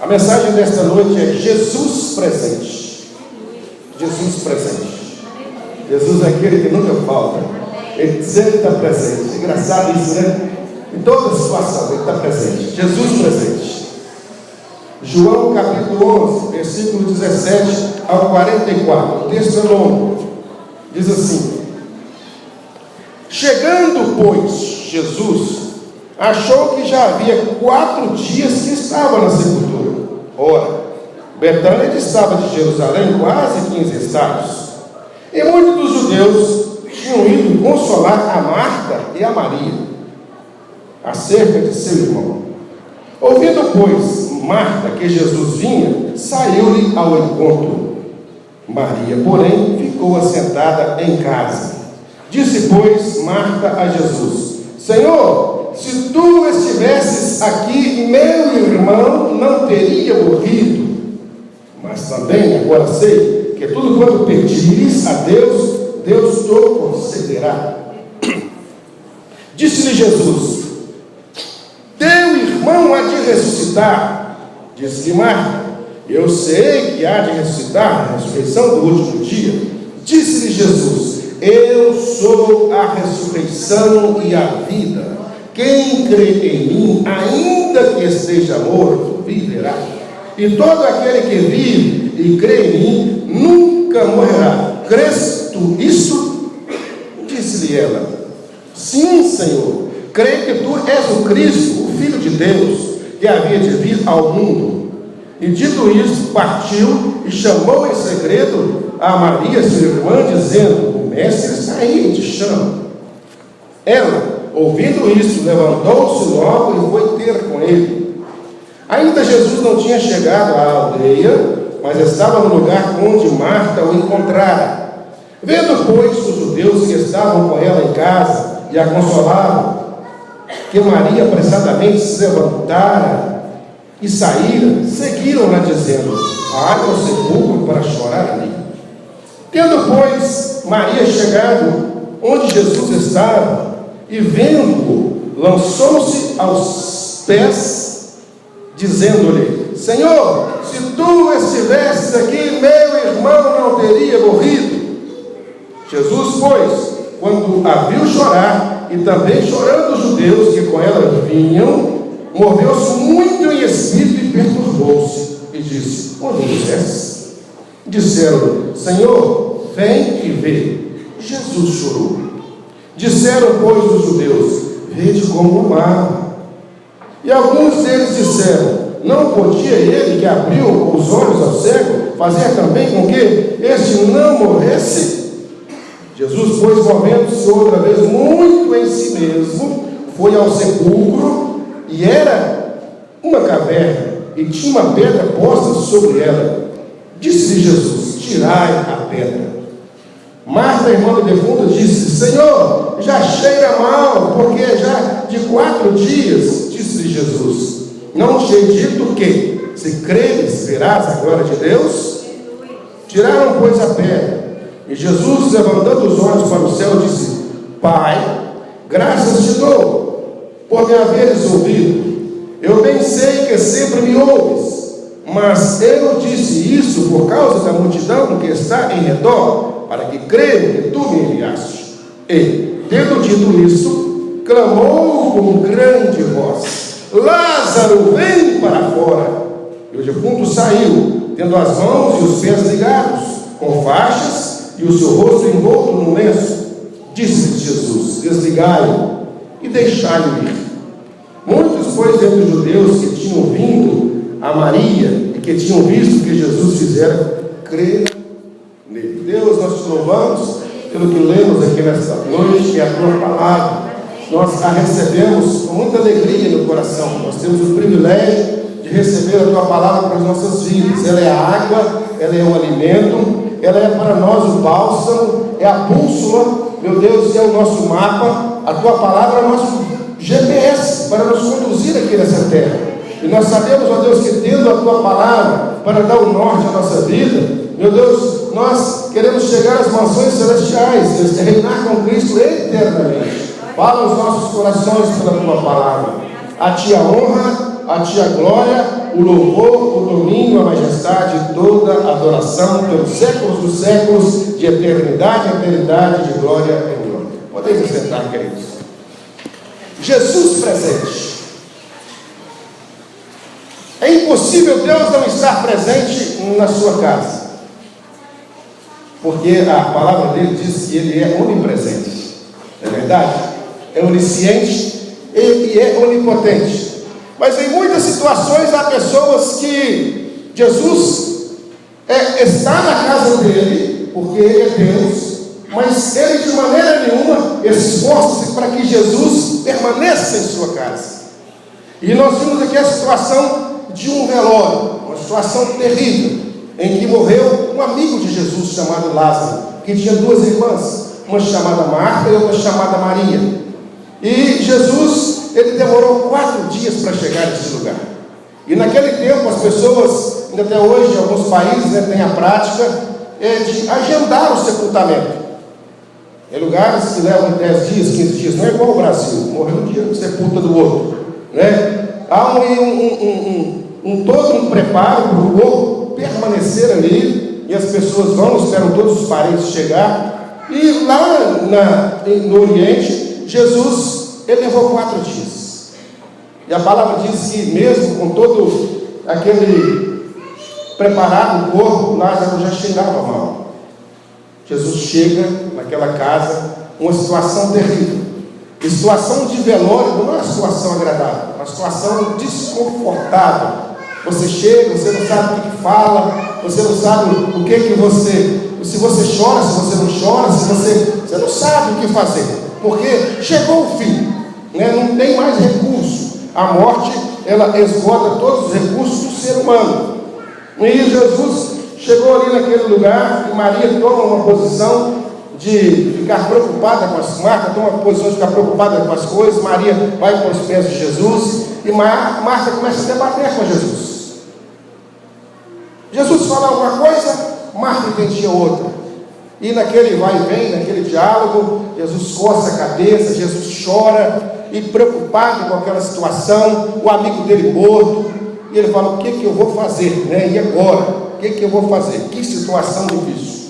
A mensagem desta noite é Jesus presente. Jesus presente. Jesus é aquele que nunca falta. Ele sempre está presente. Engraçado isso, né? Em toda situação ele está presente. Jesus presente. João capítulo 11, versículo 17 ao 44. O texto é longo. Diz assim: chegando, pois, Jesus achou que já havia 4 dias que estava na sepultura. Ora, Betânia distava de Jerusalém quase 15 estádios. E muitos dos judeus tinham ido consolar a Marta e a Maria acerca de seu irmão. Ouvindo, pois, Marta que Jesus vinha, saiu-lhe ao encontro. Maria, porém, ficou assentada em casa. Disse, pois, Marta a Jesus: Senhor, se tu estivesses aqui, meu irmão não teria morrido. Mas também agora sei que tudo quanto pedires a Deus, Deus te concederá. Disse-lhe Jesus: teu irmão há de ressuscitar. Disse-lhe Marta: eu sei que há de ressuscitar na ressurreição do último dia. Disse-lhe Jesus: eu sou a ressurreição e a vida. Quem crê em mim, ainda que esteja morto, viverá. E todo aquele que vive e crê em mim, nunca morrerá. Crês tu isso? Disse-lhe ela: sim, Senhor. Creio que tu és o Cristo, o Filho de Deus, que havia de vir ao mundo. E dito isso, partiu e chamou em segredo a Maria, sua irmã, dizendo: o mestre está aí e te chama. Ela, ouvindo isso, levantou-se logo e foi ter com ele. Ainda Jesus não tinha chegado à aldeia, mas estava no lugar onde Marta o encontrara. Vendo, pois, os judeus que estavam com ela em casa e a consolavam, que Maria apressadamente se levantara e saíra, seguiram-na dizendo: vai ao sepulcro para chorar ali. Tendo, pois, Maria chegado onde Jesus estava, e vendo-o, lançou-se aos pés, dizendo-lhe: Senhor, se tu estivesses aqui, meu irmão não teria morrido. Jesus, pois, quando a viu chorar, e também chorando os judeus que com ela vinham, moveu-se muito em espírito e perturbou-se, e disse: onde estes? Disseram-lhe: Senhor, vem e vê. Jesus chorou. Disseram, pois, os judeus: vede como o amava. E alguns deles disseram: não podia ele que abriu os olhos ao cego fazer também com que este não morresse? Jesus, pois, movendo-se outra vez muito em si mesmo, foi ao sepulcro, e era uma caverna, e tinha uma pedra posta sobre ela. Disse-lhe Jesus: tirai a pedra. Marta, irmã do defunto, disse: Senhor, já cheira mal, porque já de 4 dias. Disse-lhe Jesus: não te hei dito que, se creres, verás a glória de Deus? Tiraram, pois, a pedra. E Jesus, levantando os olhos para o céu, disse: Pai, graças te dou, por me haveres ouvido. Eu bem sei que sempre me ouves, mas eu disse isso por causa da multidão que está em redor, para que creiam que tu me enviaste. E, tendo dito isso, clamou com grande voz: Lázaro, vem para fora. E o defunto saiu, tendo as mãos e os pés ligados, com faixas, e o seu rosto envolto num lenço. Disse-lhe Jesus: desligai-o e deixai-o ir. Muitos, pois, dentre os judeus que tinham vindo a Maria e que tinham visto o que Jesus fizera, creram nele. Deus, nós te louvamos pelo que lemos aqui nesta noite, que é a tua palavra. Nós a recebemos com muita alegria no coração. Nós temos o privilégio de receber a tua palavra para as nossas vidas. Ela é a água, ela é o alimento, ela é para nós o bálsamo, é a bússola, meu Deus, é o nosso mapa. A tua palavra é o nosso GPS para nos conduzir aqui nessa terra. E nós sabemos, ó Deus, que tendo a tua palavra para dar o norte à nossa vida, meu Deus, nós queremos chegar às mansões celestiais, reinar com Cristo eternamente. Fala os nossos corações pela tua palavra. A ti a honra, a ti a glória, o louvor, o domínio, a majestade, toda a adoração pelos séculos dos séculos, de eternidade em eternidade, de glória em glória. Podemos sentar, queridos. Jesus presente. É impossível Deus não estar presente na sua casa, porque a palavra dele diz que ele é onipresente. É verdade? É onisciente e é onipotente. Mas em muitas situações há pessoas que Jesus está na casa dele, porque ele é Deus, mas ele de maneira nenhuma esforça-se para que Jesus permaneça em sua casa. E nós vimos aqui a situação de um velório, uma situação terrível, em que morreu um amigo de Jesus chamado Lázaro, que tinha duas irmãs, uma chamada Marta e outra chamada Maria. E Jesus, ele demorou 4 dias para chegar nesse lugar. E naquele tempo as pessoas, ainda até hoje em alguns países, têm a prática de agendar o sepultamento. Em lugares que levam 10 dias, 15 dias, não é igual ao Brasil, morreu um dia, sepulta do outro, né? Há todo um preparo para o corpo permanecer ali, e as pessoas vão, esperam todos os parentes chegar. E lá no Oriente, Jesus, ele levou 4 dias. E a palavra diz que mesmo com todo aquele preparado o corpo, Lázaro já cheirava mal. Jesus chega naquela casa, uma situação terrível. E situação de velório não é uma situação agradável, é uma situação desconfortável. Você chega, você não sabe o que fala, você não sabe o que você, se você chora, se você não chora, você não sabe o que fazer, porque chegou o fim, não tem mais recurso. A morte, ela esgota todos os recursos do ser humano. E Jesus chegou ali naquele lugar, e Maria toma uma posição de ficar preocupada com as Marta toma uma posição de ficar preocupada com as coisas. Maria vai com os pés de Jesus, e Marta começa a debater com Jesus. Jesus fala alguma coisa, Marta entendia outra. E naquele vai e vem, naquele diálogo, Jesus coça a cabeça, Jesus chora, e preocupado com aquela situação, o amigo dele morto, e ele fala: o que eu vou fazer? E agora? O que eu vou fazer? Que situação difícil.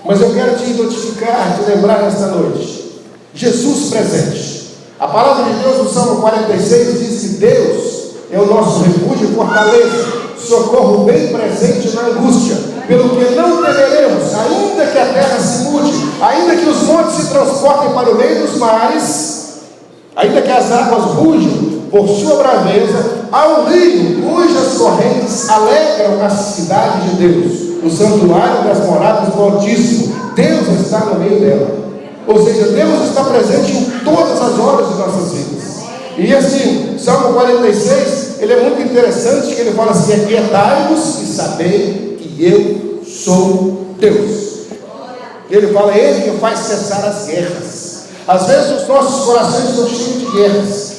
Mas eu quero te notificar, te lembrar nesta noite, Jesus presente. A palavra de Deus no Salmo 46 diz que Deus é o nosso refúgio e fortaleza, socorro bem presente na angústia, pelo que não temeremos, ainda que a terra se mude, ainda que os montes se transportem para o meio dos mares, ainda que as águas rujam por sua braveza, há um rio cujas correntes alegram a cidade de Deus, o santuário das moradas do Altíssimo. Deus está no meio dela. Ou seja, Deus está presente em todas as horas de nossas vidas. E assim, Salmo 46, ele é muito interessante, que ele fala assim: aquietai-vos e sabei que eu sou Deus. Ele fala: é Ele que faz cessar as guerras. Às vezes os nossos corações estão cheios de guerras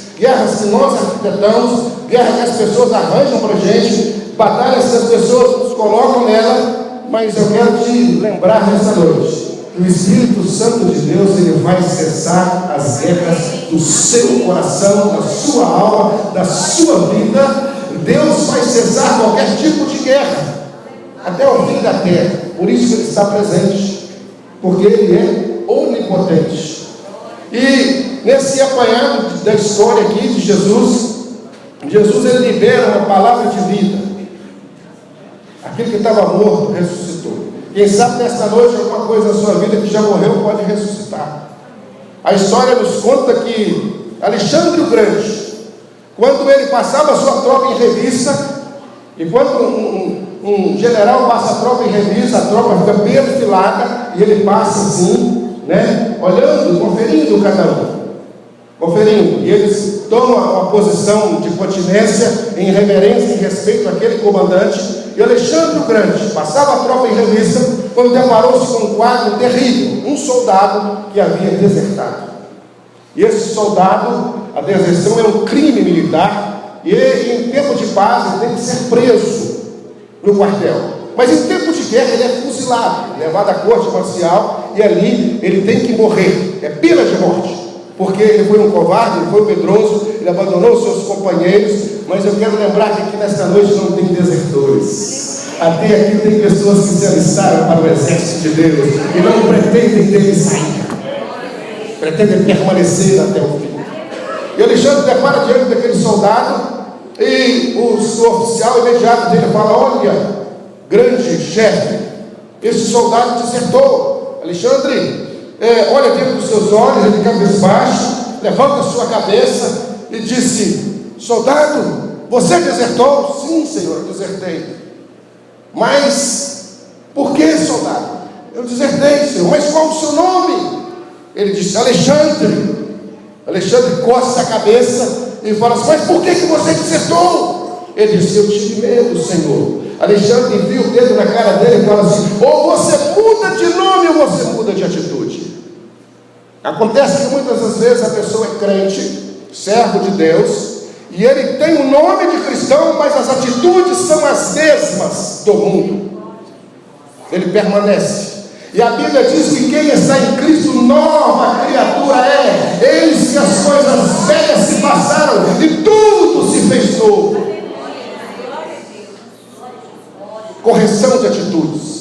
que nós arquitetamos, guerras que as pessoas arranjam para a gente, batalhas que as pessoas nos colocam nela. Mas eu quero te lembrar nessa noite que o Espírito Santo de Deus, ele vai cessar as guerras do seu coração, da sua alma, da sua vida. Deus vai cessar qualquer tipo de guerra até o fim da terra. Por isso que ele está presente, porque ele é onipotente. E nesse apanhado da história aqui de Jesus, ele libera uma palavra de vida. Aquele que estava morto ressuscitou. Quem sabe nesta noite alguma coisa na sua vida que já morreu pode ressuscitar. A história nos conta que Alexandre o Grande, quando ele passava a sua tropa em revista, e quando um general passa a tropa em revista, a tropa fica perfilada, e ele passa assim, olhando, conferindo cada um. E eles tomam uma posição de continência, em reverência e respeito àquele comandante. E Alexandre o Grande passava a tropa em revista, quando deparou-se com um quadro terrível: um soldado que havia desertado. E esse soldado, a deserção é um crime militar, e em tempo de paz ele tem que ser preso no quartel. Mas em tempo de guerra ele é fuzilado, levado à corte marcial, e ali ele tem que morrer, é pena de morte. porque ele foi um covarde, ele foi um medroso, ele abandonou os seus companheiros. Mas eu quero lembrar que aqui nesta noite não tem desertores. Até aqui tem pessoas que se alistaram para o exército de Deus e não pretendem dele sair, pretendem permanecer até o fim. E Alexandre depara diante daquele soldado, e o oficial imediato dele fala: olha, grande chefe, esse soldado desertou. Alexandre, olha dentro dos seus olhos, ele cabisbaixo, levanta a sua cabeça e disse: soldado, você desertou? Sim, senhor, eu desertei. Mas por que, soldado? Eu desertei, senhor. Mas qual o seu nome? Ele disse: Alexandre. Alexandre coça a cabeça e fala assim: mas por que você desertou? Ele disse: eu tive medo, senhor. Alexandre envia o dedo na cara dele e fala assim: ou você muda de nome ou você muda de atitude. Acontece que muitas das vezes a pessoa é crente, servo de Deus, e ele tem o nome de cristão, mas as atitudes são as mesmas do mundo. Ele permanece. E a Bíblia diz que quem está em Cristo, nova criatura é. Eis que as coisas velhas se passaram e tudo se fez novo. Correção de atitudes.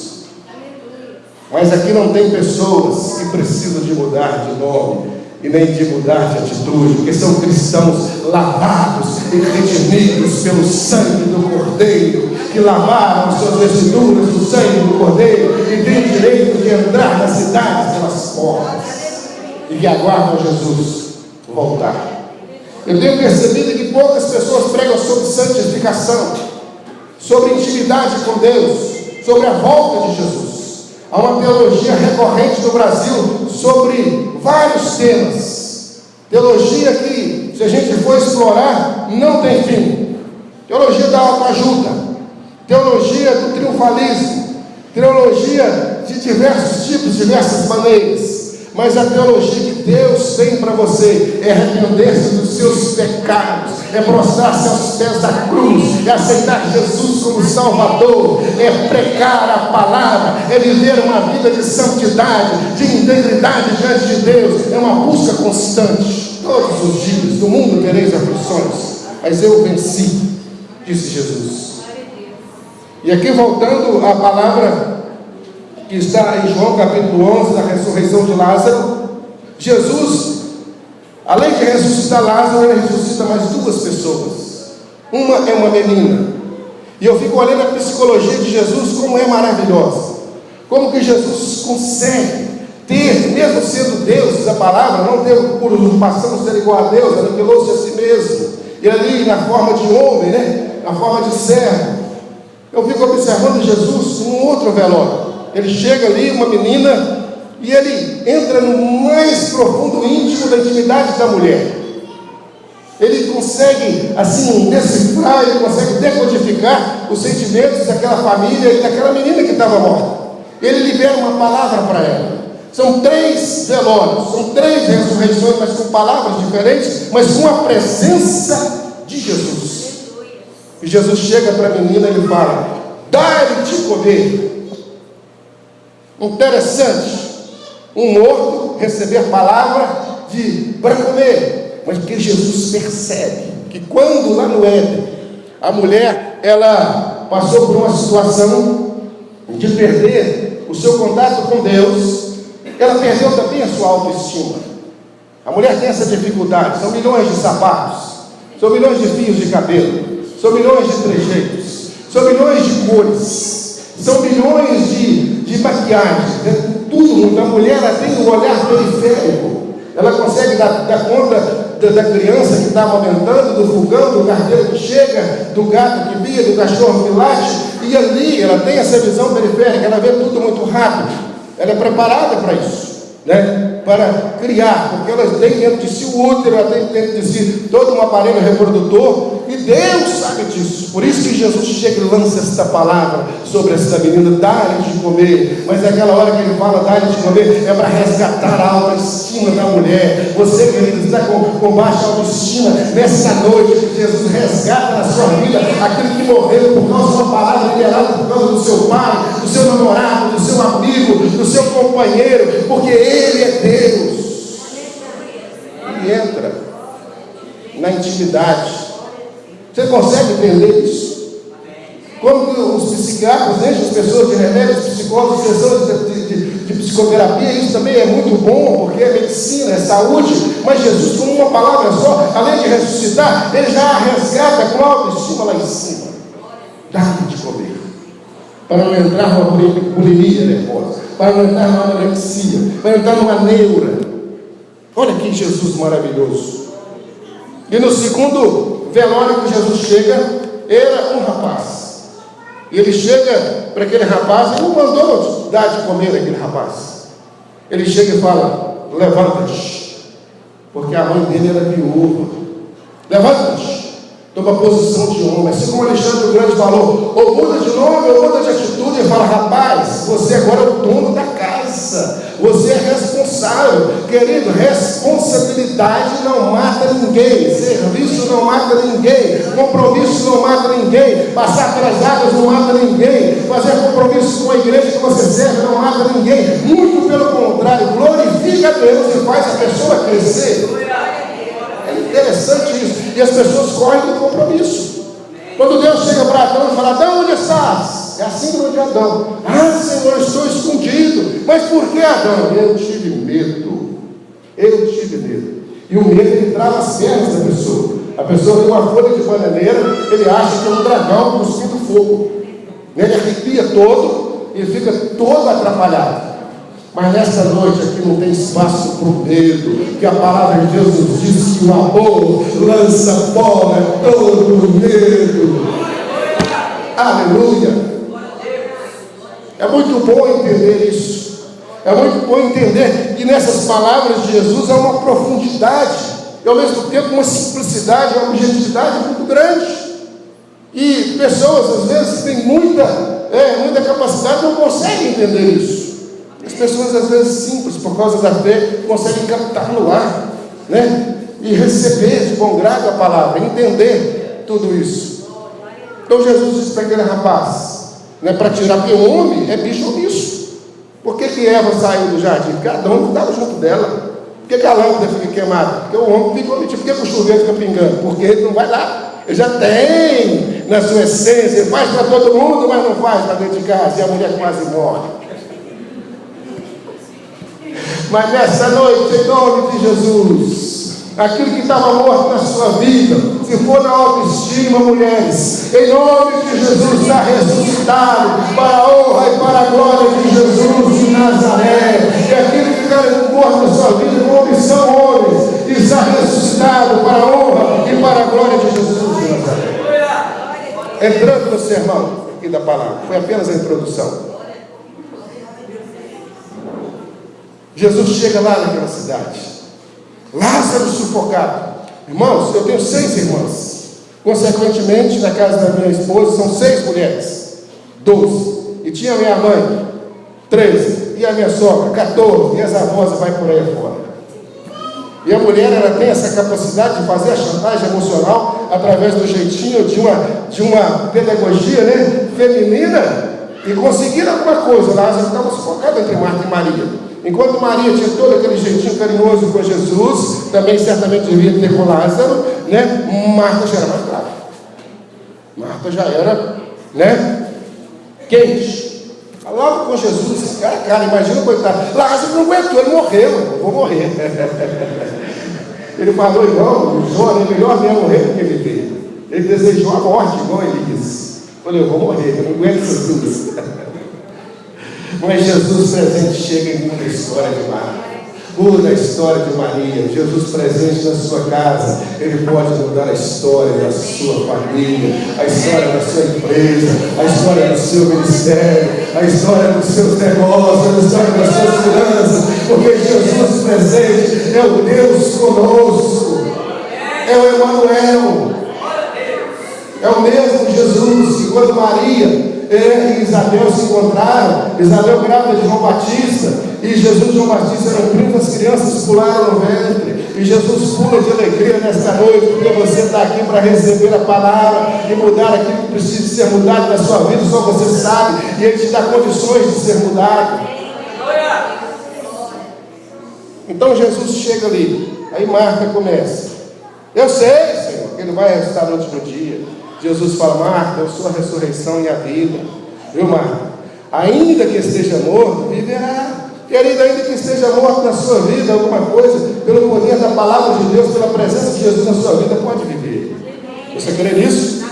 Mas aqui não tem pessoas que precisam de mudar de nome e nem de mudar de atitude, porque são cristãos lavados e redimidos pelo sangue do Cordeiro, que lavaram as suas vestiduras do sangue do Cordeiro e têm o direito de entrar nas cidades pelas portas e que aguardam Jesus voltar. Eu tenho percebido que poucas pessoas pregam sobre santificação, sobre intimidade com Deus, sobre a volta de Jesus. Há uma teologia recorrente no Brasil sobre vários temas. Teologia que, se a gente for explorar, não tem fim. Teologia da autoajuda, teologia do triunfalismo, teologia de diversos tipos, diversas maneiras. Mas a teologia que Deus tem para você é arrepender-se dos seus pecados, é prostrar-se aos pés da cruz, é aceitar Jesus como Salvador, é pregar a palavra, é viver uma vida de santidade, de integridade diante de Deus. É uma busca constante. Todos os dias do mundo tereis aflições, mas eu venci, disse Jesus. E aqui voltando à palavra que está em João capítulo 11, da ressurreição de Lázaro, Jesus, além de ressuscitar Lázaro, ele ressuscita mais duas pessoas. Uma é uma menina. E eu fico olhando a psicologia de Jesus, como é maravilhosa. Como que Jesus consegue ter, mesmo sendo Deus, a palavra, não ter por usurpação ser igual a Deus, aniquilou-se a si mesmo. E ali na forma de homem, na forma de servo. Eu fico observando Jesus num outro velório. Ele chega ali, uma menina, e ele entra no mais profundo íntimo da intimidade da mulher. Ele consegue, assim, decifrar, ele consegue decodificar os sentimentos daquela família e daquela menina que estava morta. Ele libera uma palavra para ela. São 3 velórios, são 3 ressurreições, mas com palavras diferentes, mas com a presença de Jesus. E Jesus chega para a menina e ele fala: dá-lhe de comer. Interessante, um morto receber palavra para comer, mas porque Jesus percebe que quando lá no Éden a mulher ela passou por uma situação de perder o seu contato com Deus, ela perdeu também a sua autoestima. A mulher tem essa dificuldade. São milhões de sapatos, são milhões de fios de cabelo, são milhões de trejeitos, são milhões de cores, são milhões de maquiagem, tudo. A mulher ela tem um olhar periférico. Ela consegue dar conta da criança que está amamentando, do fogão, do carteiro que chega, do gato que via, do cachorro que late. E ali ela tem essa visão periférica, ela vê tudo muito rápido. Ela é preparada para isso, para criar, porque ela tem dentro de si o útero, ela tem dentro de si todo um aparelho reprodutor, e Deus sabe disso. Por isso que Jesus chega e lança esta palavra sobre essa menina: dá-lhe de comer. Mas naquela hora que ele fala dá-lhe de comer, é para resgatar a autoestima da mulher. Você, querido, está com baixa autoestima, nessa noite Jesus resgata na sua vida aquele que morreu por causa de uma palavra liberada, por causa do seu pai, do seu namorado, do seu amigo, do seu companheiro, porque Ele é Deus. na intimidade. Você consegue entender isso? Como que os psiquiatras enchem as pessoas de remédios, os psicólogos, sessões de psicoterapia, isso também é muito bom, porque é medicina, é saúde, mas Jesus, com uma palavra só, além de ressuscitar, ele já resgata com autoestima lá em cima. Dá-me de comer, para não entrar numa bulimia nervosa, para não entrar numa anorexia, para não entrar numa neura. Olha que Jesus maravilhoso. E no segundo velório que Jesus chega, era um rapaz. E ele chega para aquele rapaz, ele não mandou dar de comer aquele rapaz. Ele chega e fala: levanta-te, porque a mãe dele era viúva. Levanta-te, toma posição de homem. Assim como Alexandre o Grande falou, ou muda de nome, ou muda de atitude, e fala: rapaz, você agora é o dono da casa, você é responsável. Querido, responsabilidade não mata ninguém, serviço não mata ninguém, compromisso não mata ninguém, passar pelas águas não mata ninguém, fazer compromisso com a igreja que você serve não mata ninguém. Muito pelo contrário, glorifica a Deus e faz a pessoa crescer. É interessante isso. E as pessoas correm do compromisso. Quando Deus chega para Adão e fala: Adão, onde estás? É a síndrome de Adão. Ah, Senhor, estou escondido. Mas por que, Adão? Eu tive medo. Eu tive medo. E o medo, ele trava as pernas da pessoa. A pessoa tem uma folha de bananeira, ele acha que é um dragão cuspindo fogo. Ele arrepia todo e fica todo atrapalhado. Mas nesta noite aqui não tem espaço para o medo, que a palavra de Deus nos diz que o amor lança fora todo o medo. Aleluia! É muito bom entender isso. É muito bom entender que nessas palavras de Jesus há uma profundidade e ao mesmo tempo uma simplicidade, uma objetividade muito grande. E pessoas às vezes têm muita capacidade, não conseguem entender isso. As pessoas às vezes simples, por causa da fé, conseguem captar no ar, né? E receber de bom grado a palavra, entender tudo isso. Então Jesus disse para aquele rapaz, né, para tirar, porque o homem é bicho omisso. Por que Eva saiu do jardim? Porque Adão estava junto dela. Por que a lâmpada fica queimada? Porque o homem fica omitido. Por que o chuveiro fica pingando? Porque ele não vai lá. Ele já tem na sua essência, ele faz para todo mundo, mas não faz para dentro de casa, e a mulher quase morre. Mas nessa noite, em nome de Jesus, aquilo que estava morto na sua vida, se for na autoestima, mulheres, em nome de Jesus, está ressuscitado para a honra e para a glória de Jesus de Nazaré. E aquilo que está morto na sua vida, homens são homens, e está ressuscitado para a honra e para a glória de Jesus de Nazaré. Entrando no sermão aqui da palavra, foi apenas a introdução. Jesus chega lá naquela cidade, Lázaro sufocado. Irmãos, eu tenho 6 irmãs. Consequentemente, na casa da minha esposa são 6 mulheres, 12. E tinha a minha mãe, 13. E a minha sogra, 14. E as avós vai por aí fora. E a mulher, ela tem essa capacidade de fazer a chantagem emocional através do jeitinho de uma pedagogia, né, feminina, e conseguir alguma coisa. Lázaro estava sufocado entre Marta e Maria. Enquanto Maria tinha todo aquele jeitinho carinhoso com Jesus, também certamente devia ter com Lázaro, né? Marta já era mais brava. Marta já era, né, quente. Logo com Jesus, cara, imagina o coitado. Lázaro não aguentou, ele morreu. Eu vou morrer. Ele falou igual o Jó, é melhor mesmo morrer do que viver. Ele desejou a morte, igual Elias. Falei, eu vou morrer, eu não aguento essas coisas. Mas Jesus presente chega em muita história de Marta, muda a história de Maria. Jesus presente na sua casa, Ele pode mudar a história da sua família, a história da sua empresa, a história do seu ministério, a história dos seus negócios, a história das suas finanças, porque Jesus presente é o Deus conosco, é o Emanuel, é o mesmo Jesus que quando Maria e Isabel se encontraram, Isabel grávida de João Batista, e Jesus e João Batista eram primos, as crianças pularam no ventre, e Jesus pula de alegria nesta noite, porque você está aqui para receber a palavra e mudar aquilo que precisa ser mudado na sua vida, só você sabe, e Ele te dá condições de ser mudado. Então Jesus chega ali, aí Marta começa, Eu sei, Senhor, que Ele vai ressuscitar no último dia. Jesus fala: Marta, eu sou a ressurreição e a vida. Viu, Marta? Ainda que esteja morto, viverá. Querido, ainda que esteja morto na sua vida alguma coisa, pelo poder da palavra de Deus, pela presença de Jesus na sua vida, pode viver. Você crê nisso?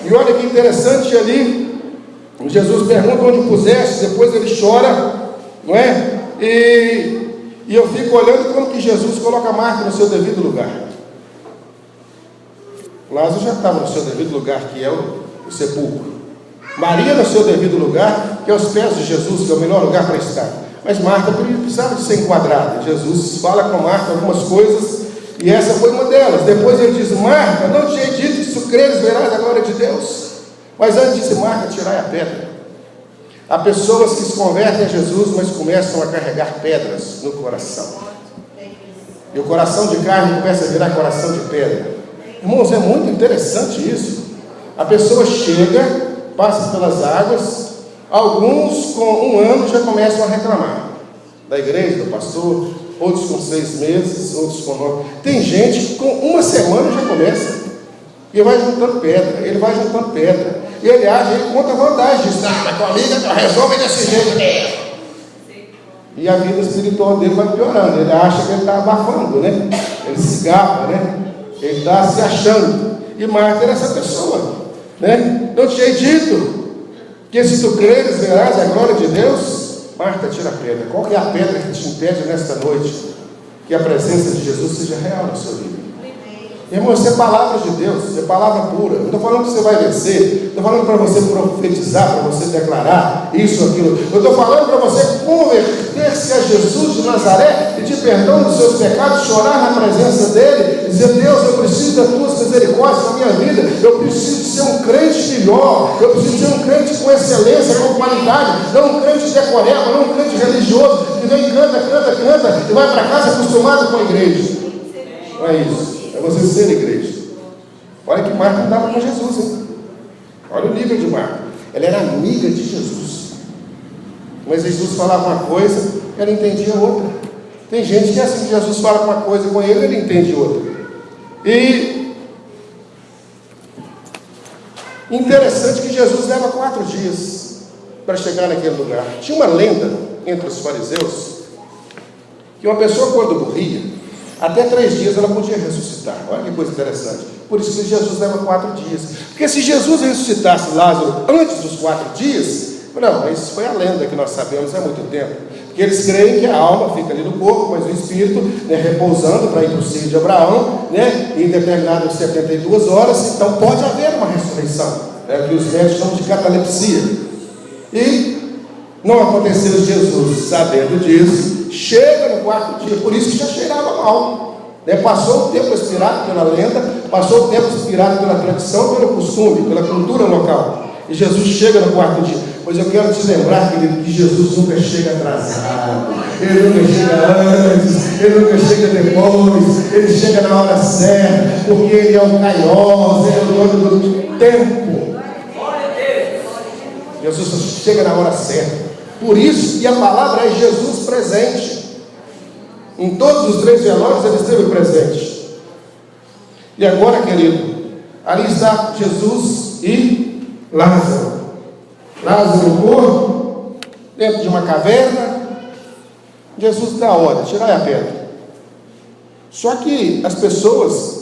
E olha que interessante ali, Jesus pergunta onde puseste, depois ele chora, não é? E eu fico olhando como que Jesus coloca Marta no seu devido lugar. Lázaro já estava no seu devido lugar, que é o sepulcro. Maria no seu devido lugar, que é os pés de Jesus, que é o melhor lugar para estar. Mas Marta precisava de ser enquadrada. Jesus fala com Marta algumas coisas, e essa foi uma delas. Depois ele diz: Marta, não te hei dito que se tu creres verás a glória de Deus? Mas antes disse: Marta, tirai a pedra. Há pessoas que se convertem a Jesus, mas começam a carregar pedras no coração. E o coração de carne começa a virar coração de pedra. Irmãos, é muito interessante isso. A pessoa chega, passa pelas águas, alguns com 1 ano já começam a reclamar da igreja, do pastor, outros com 6 meses, outros com 9. Tem gente que com 1 semana já começa, e vai juntando pedra, ele vai juntando pedra, e ele acha, ele conta vantagem, diz: mas com a amiga resolve desse jeito mesmo. E a vida espiritual dele vai piorando, ele acha que ele está abafando, né? Ele se gaba, né? Ele está se achando. E Marta era essa pessoa, né? Não te hei dito que se tu creres verás a glória de Deus? Marta, tira a pedra. Qual que é a pedra que te impede nesta noite que a presença de Jesus seja real na sua vida? Irmão, isso é palavra de Deus, isso é palavra pura. Não estou falando que você vai vencer, estou falando para você profetizar, para você declarar isso, aquilo. Eu estou falando para você converter-se a Jesus de Nazaré, pedir perdão dos seus pecados, chorar na presença dele, dizer: Deus, eu preciso das tuas misericórdias na minha vida, eu preciso ser um crente melhor, eu preciso ser um crente com excelência, com qualidade, não um crente decoreba, não um crente religioso, que vem, canta, e vai para casa acostumado com a igreja. Não é isso. É você ser igreja. Olha que Marta andava com Jesus, hein? Olha o nível de Marta. Ela era amiga de Jesus. Mas Jesus falava uma coisa, ela entendia outra. Tem gente que é assim: Jesus fala uma coisa com ele, ele entende outra. E interessante que Jesus leva 4 dias para chegar naquele lugar. Tinha uma lenda entre os fariseus que uma pessoa, quando morria, até 3 dias ela podia ressuscitar. Olha que coisa interessante. Por isso que Jesus leva 4 dias. Porque se Jesus ressuscitasse Lázaro antes dos 4 dias, não, isso foi a lenda que nós sabemos há muito tempo. Porque eles creem que a alma fica ali no corpo, mas o espírito, né, repousando para ir para o seio de Abraão, né, em determinadas 72 horas. Então pode haver uma ressurreição, né, que os médicos chamam de catalepsia. E não aconteceu. Jesus, sabendo disso, chega no 4º dia, por isso que já cheirava mal, né? Passou o tempo inspirado pela lenda, passou o tempo inspirado pela tradição, pelo costume, pela cultura local, e Jesus chega no 4º dia. Pois eu quero te lembrar, querido, que Jesus nunca chega atrasado, ele nunca chega antes, ele nunca chega depois, ele chega na hora certa, porque ele é o Kairos, ele é o dono do tempo. Jesus chega na hora certa. Por isso que a palavra é Jesus presente. Em todos os 3 velórios ele esteve presente. E agora, querido, ali está Jesus e Lázaro. Lázaro morto, dentro de uma caverna. Jesus dá a ordem: tirai a pedra. Só que as pessoas,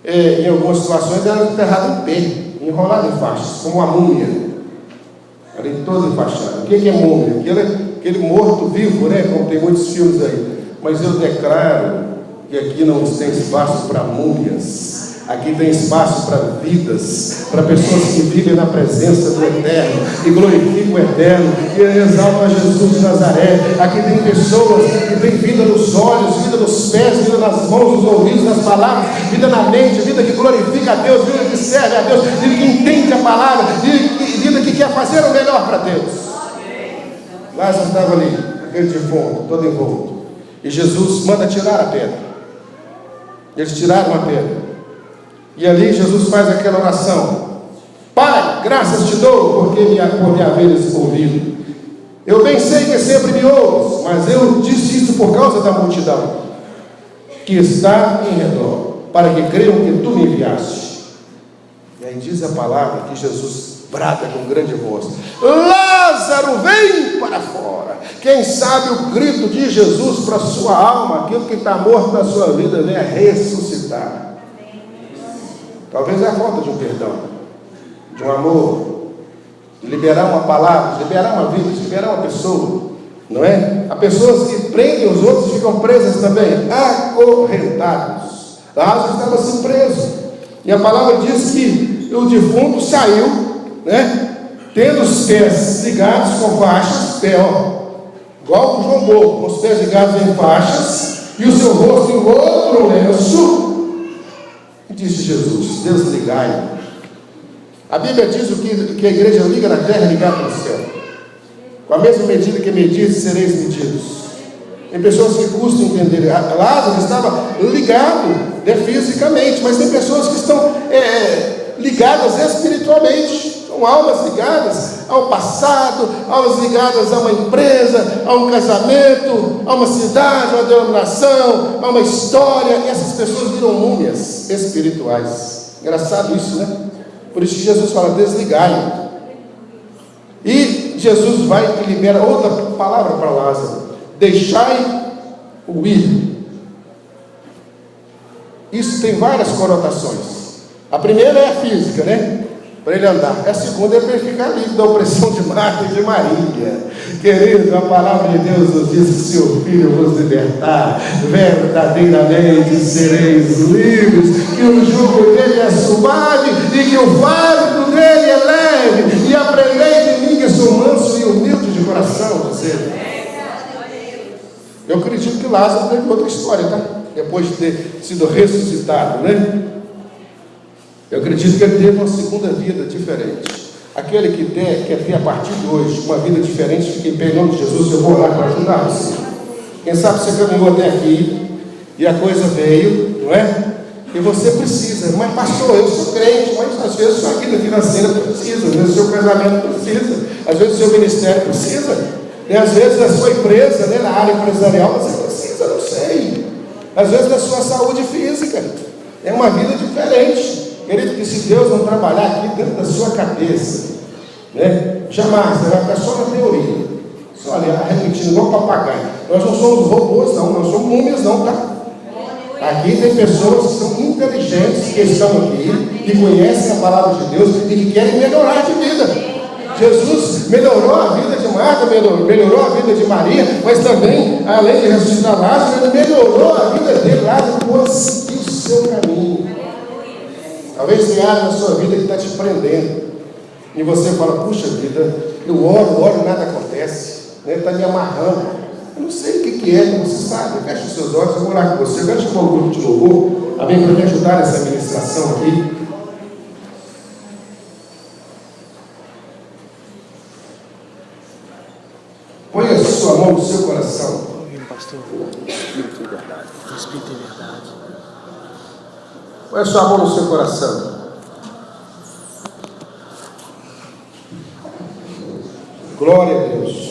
em algumas situações, eram enterradas em pé, enroladas em faixas, como a múmia. Ali todo enfaixado. O que é múmia? Aquele morto-vivo, né? Como tem muitos filmes aí. Mas eu declaro que aqui não tem espaço para múmias. Aqui tem espaço para vidas, para pessoas que vivem na presença do Eterno, que glorificam o Eterno, que exaltam a Jesus de Nazaré. Aqui tem pessoas que têm vida nos olhos, vida nos pés, vida nas mãos, nos ouvidos, nas palavras, vida na mente, vida que glorifica a Deus, vida que serve a Deus, vida que entende a palavra, vida que quer fazer o melhor para Deus. Lázaro estava ali, aquele defunto, todo envolto, e Jesus manda tirar a pedra. Eles tiraram a pedra. E ali Jesus faz aquela oração: Pai, graças te dou, por me haveres ouvido. Eu bem sei que sempre me ouves, mas eu disse isso por causa da multidão que está em redor, para que creiam que tu me enviaste. E aí diz a palavra que Jesus brada com grande voz: Lázaro, vem para fora. Quem sabe o grito de Jesus para a sua alma, aquilo que está morto na sua vida, venha ressuscitar. Talvez é a falta de um perdão, de um amor, de liberar uma palavra, de liberar uma vida, de liberar uma pessoa, não é? Há pessoas que prendem os outros e ficam presas também, acorrentados. Lázaro estava assim preso, e a palavra diz que o defunto saiu, né? Tendo os pés ligados com faixas, igual o João Bobo, com os pés ligados em faixas, e o seu rosto em outro lenço. E disse Jesus: desligai. A Bíblia diz que a igreja liga na terra, ligada no céu. Com a mesma medida que medis, sereis medidos. Tem pessoas que custam entender. Lázaro estava ligado, fisicamente, mas tem pessoas que estão ligadas espiritualmente. São almas ligadas ao passado, almas ligadas a uma empresa, a um casamento, a uma cidade, a uma denominação, a uma história. E essas pessoas viram múmias espirituais. Engraçado isso, né? Por isso que Jesus fala: desligai. E Jesus vai e libera outra palavra para Lázaro: deixai-o ir. Isso tem várias conotações. A primeira é a física, né? Para ele andar. A segunda é para ele ficar livre da opressão de Marta e de Maria. Querido, a palavra de Deus nos diz que se o Filho vos libertar, verdadeiramente sereis livres, que o jugo dele é suave e que o fardo dele é leve, e aprendei de mim que sou manso e humilde de coração. Eu acredito que Lázaro teve outra história, tá? Depois de ter sido ressuscitado, né? Eu acredito que ele teve uma segunda vida diferente. Aquele que quer ter a partir de hoje uma vida diferente, fique em pé em nome de Jesus. Eu vou orar para ajudar você. Quem sabe você caminhou até aqui e a coisa veio, não é? E você precisa: mas pastor, eu sou crente, mas às vezes sua vida financeira precisa, às vezes o seu casamento precisa, às vezes o seu ministério precisa, e às vezes a sua empresa, né, na área empresarial você precisa, não sei. Às vezes a sua saúde física é uma vida diferente. Querido, que se Deus não trabalhar aqui dentro da sua cabeça, né, jamais, você vai ficar só na teoria, só ali, repetindo igual papagaio. Nós não somos robôs, não, nós somos múmias, não, tá? Aqui tem pessoas que são inteligentes, que estão aqui, que conhecem a palavra de Deus e que querem melhorar de vida. Jesus melhorou a vida de Marta, melhorou a vida de Maria, mas também, além de ressuscitar Lázaro, ele melhorou a vida dele. Lázaro conseguiu o seu caminho. Talvez tenha área na sua vida que está te prendendo, e você fala: puxa vida, eu oro, nada acontece, né? Está me amarrando. Eu não sei o que é, você sabe. Feche os seus olhos, eu vou orar com você. Eu quero chamar o grupo de louvor, amém, para me ajudar nessa ministração aqui. Põe a sua mão no seu coração. Pastor, Espírito e verdade. Espírito e verdade. Põe a sua mão no seu coração. Glória a Deus.